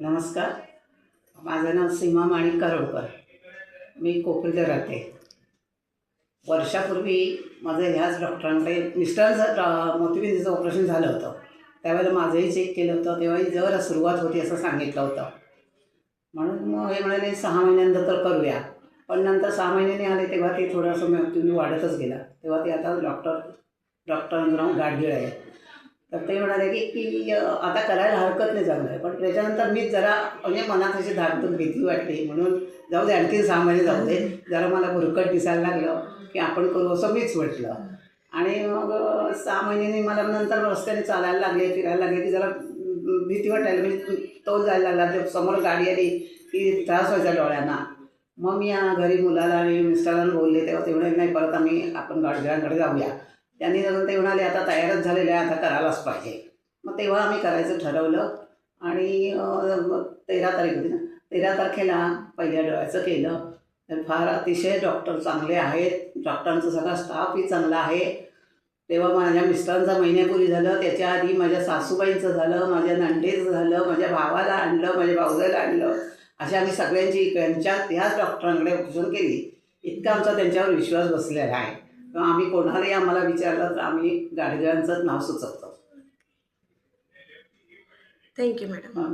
नमस्कार. माझं नाव सीमा माणिक कारोडकर. मी कोपरीला राहते. वर्षापूर्वी माझं ह्याच डॉक्टरांकडे मिस्टरांचं मोतीबिंदूचं ऑपरेशन झालं होतं. त्यावेळेला माझंही चेक केलं होतं. तेव्हाही जरा सुरुवात होती असं सांगितलं होतं. म्हणून मग हे म्हणाले 6 महिन्यानंतर करूया. पण नंतर 6 महिन्यांनी आले तेव्हा ते थोडंसं मोतीबिंदू वाढतच गेला. तेव्हा ते आता डॉक्टरांचं नाव गाडगीळ आहे. तर ते म्हणाले की आता करायला हरकत नाही, चांगलं आहे. पण त्याच्यानंतर मीच जरा म्हणजे मनात अशी धाकधूक भीती वाटली. म्हणून जाऊ दे, आणखी 6 महिने जाऊ दे, जरा मला भुरकट दिसायला लागलं की आपण करू असं मीच म्हटलं. आणि मग 6 महिन्यांनी मला नंतर रस्त्याने चालायला लागले, फिरायला लागले की जरा भीती वाटायला, म्हणजे तोल जायला लागला. ते समोर गाडी आली की त्रास व्हायचा डोळ्यांना. मग मी घरी मुलाला आणि मिस्टरांना बोलले, तेव्हा ते म्हणाले नाही, परत आपण गाडगिळांकडे जाऊया. त्यांनी जाऊन ते म्हणाले आता तयारच झालेलं आहे, आता करायलाच पाहिजे. मग तेव्हा आम्ही करायचं ठरवलं. आणि 13 तारीख होती ना, 13 तारखेला पहिल्या डोळ्याचं केलं. तर फार अतिशय डॉक्टर चांगले आहेत. डॉक्टरांचा सगळा स्टाफही चांगला आहे. तेव्हा माझ्या मिस्टरांचं महिन्यापूर्वी झालं, त्याच्या आधी माझ्या सासूबाईंचं झालं, माझ्या नंडेचं झालं, माझ्या भावाला आणलं, माझ्या भाऊजाला आणलं. अशा आम्ही सगळ्यांची ह्याच डॉक्टरांकडे ऑपरेशन केली. इतका आमचा त्यांच्यावर विश्वास बसलेला आहे. किंवा आम्ही कोणालाही आम्हाला विचारलं तर आम्ही गाडगिळांचंच नाव सुचवतो. Thank you madam. हां.